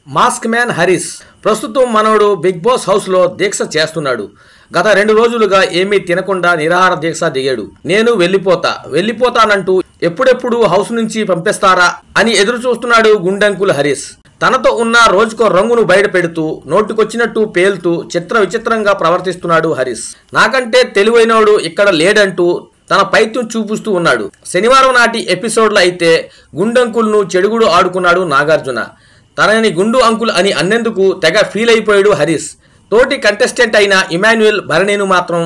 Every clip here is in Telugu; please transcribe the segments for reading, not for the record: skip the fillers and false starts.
మాస్క్ మ్యాన్ హరీష్ ప్రస్తుతం మనోడు బిగ్ బాస్ హౌస్ లో దీక్ష చేస్తున్నాడు. గత 2 రోజులుగా ఏమీ తినకుండా నిరాహార దీక్ష దిగాడు. నేను వెళ్ళిపోతానంటూ ఎప్పుడెప్పుడు హౌస్ నుంచి పంపిస్తారా అని ఎదురు చూస్తున్నాడు గుండంకుల్ హరీష్. తనతో ఉన్న రోజుకో రంగును బయట పెడుతూ నోటికొచ్చినట్టు పేలుతూ చిత్ర విచిత్రంగా ప్రవర్తిస్తున్నాడు హరీష్. నాకంటే తెలివైనోడు ఇక్కడ లేడంటూ తన పైత్యం చూపిస్తూ ఉన్నాడు. శనివారం నాటి ఎపిసోడ్లో అయితే గుండంకుల్ను చెడుగుడు ఆడుకున్నాడు నాగార్జున. తనని గుండు అంకుల్ అని అన్నందుకు తెగ ఫీల్ అయిపోయాడు హరీష్. తోటి కంటెస్టెంట్ అయిన ఇమాన్యుయల్ భరణిని మాత్రం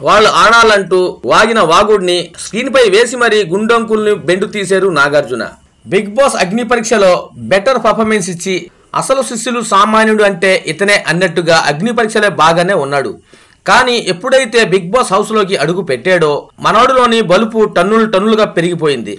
వాళ్ళు ఆడాలంటూ వాగిన వాగుడిని స్క్రీన్ పై వేసి మరీ గుండంకుల్ని బెండు తీశారు నాగార్జున. బిగ్ బాస్ అగ్ని పరీక్షలో బెటర్ పర్ఫార్మెన్స్ ఇచ్చి అసలు శిష్యులు సామాన్యుడు అంటే ఇతనే అన్నట్టుగా అగ్ని పరీక్షలే బాగానే ఉన్నాడు. కానీ ఎప్పుడైతే బిగ్ బాస్ హౌస్లోకి అడుగు పెట్టాడో మనోడిలోని బలుపు టన్నులుగా పెరిగిపోయింది.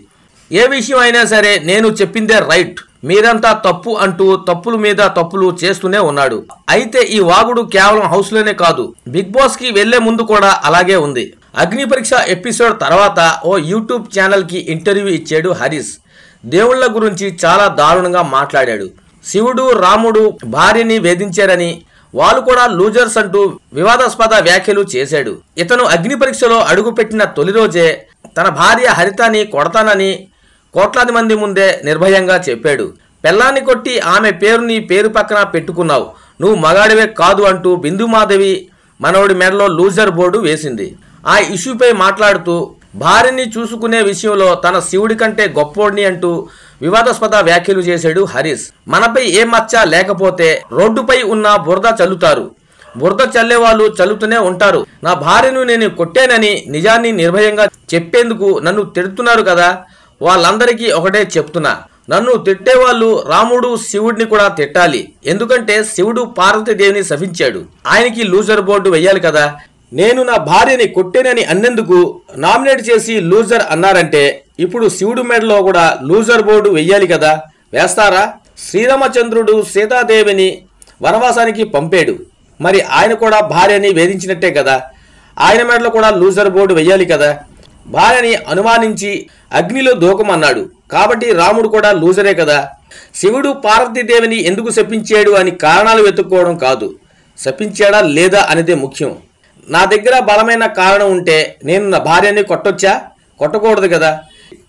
ఏ విషయం అయినా సరే నేను చెప్పిందే రైట్, మీరంతా తప్పు అంటూ తప్పుల మీద తప్పులు చేస్తూనే ఉన్నాడు. అయితే ఈ వాగుడు కేవలం హౌస్లోనే కాదు, బిగ్ బాస్ కి వెళ్లే ముందు కూడా అలాగే ఉంది. అగ్ని పరీక్ష ఎపిసోడ్ తర్వాత ఓ యూట్యూబ్ ఛానల్ కి ఇంటర్వ్యూ ఇచ్చాడు హరీష్. దేవుళ్ల గురించి చాలా దారుణంగా మాట్లాడాడు. శివుడు రాముడు భార్యని వేధించారని, వాళ్ళు కూడా లూజర్స్ అంటూ వివాదాస్పద వ్యాఖ్యలు చేశాడు. ఇతను అగ్ని పరీక్షలో అడుగుపెట్టిన తొలి రోజే తన భార్య హరితని కొడతానని కోట్లాది మంది ముందే నిర్భయంగా చెప్పాడు. పెళ్ళాన్ని కొట్టి ఆమె పేరుని పేరు పక్కన పెట్టుకున్నావు, నువ్వు మగాడివే కాదు అంటూ బిందుమాధవి మనోడి మెడలో లూజర్ బోర్డు వేసింది. ఆ ఇష్యూపై మాట్లాడుతూ భార్యని చూసుకునే విషయంలో తన శివుడి కంటే గొప్పోడిని అంటూ వివాదాస్పద వ్యాఖ్యలు చేశాడు హరీష్. మనపై ఏ మచ్చ లేకపోతే రోడ్డుపై ఉన్న బురద చల్లుతారు, బురద చల్లేవాళ్ళు చల్లుతూనే ఉంటారు. నా భార్యను నేను కొట్టానని నిజాన్ని నిర్భయంగా చెప్పేందుకు నన్ను తిడుతున్నారు కదా, వాళ్ళందరికీ ఒకటే చెప్తున్నా, నన్ను తిట్టేవాళ్ళు రాముడు శివుడిని కూడా తిట్టాలి. ఎందుకంటే శివుడు పార్వతీదేవిని శపించాడు, ఆయనకి లూజర్ బోర్డు వెయ్యాలి కదా. నేను నా భార్యని కొట్టేనని అన్నందుకు నామినేట్ చేసి లూజర్ అన్నారంటే ఇప్పుడు శివుడు మెడలో కూడా లూజర్ బోర్డు వెయ్యాలి కదా, వేస్తారా? శ్రీరామచంద్రుడు సీతాదేవిని వనవాసానికి పంపాడు, మరి ఆయన కూడా భార్యని వేధించినట్టే కదా, ఆయన మెడలో కూడా లూజర్ బోర్డు వెయ్యాలి కదా. భార్యని అనుమానించి అగ్నిలో దూకమన్నాడు కాబట్టి రాముడు కూడా లూజరే కదా. శివుడు పార్వతీదేవిని ఎందుకు శపించాడు అని కారణాలు వెతుక్కోవడం కాదు, శపించాడా లేదా అనేదే ముఖ్యం. నా దగ్గర బలమైన కారణం ఉంటే నేను నా భార్యని కొట్టొచ్చా? కొట్టకూడదు కదా.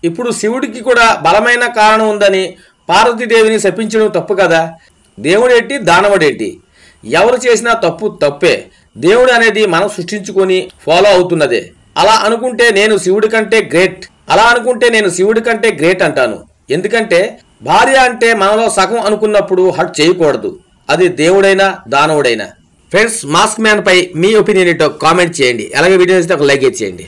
ఇప్పుడు శివుడికి కూడా బలమైన కారణం ఉందని పార్వతీదేవిని శపించడం తప్పు కదా. దేవుడేంటి దానవుడేంటి, ఎవరు చేసినా తప్పు తప్పే. దేవుడు అనేది మనం సృష్టించుకొని ఫాలో అవుతున్నదే. అలా అనుకుంటే నేను శివుడి కంటే గ్రేట్ అంటాను. ఎందుకంటే భార్య అంటే మనలో సగం అనుకున్నప్పుడు హర్ట్ చేయకూడదు, అది దేవుడైనా దానవుడైనా. ఫ్రెండ్స్, మాస్క్ మ్యాన్ పై మీ ఒపీనియన్ ఏంటో కామెంట్ చేయండి. అలాగే వీడియో నచ్చితే ఒక లైక్ చేయండి.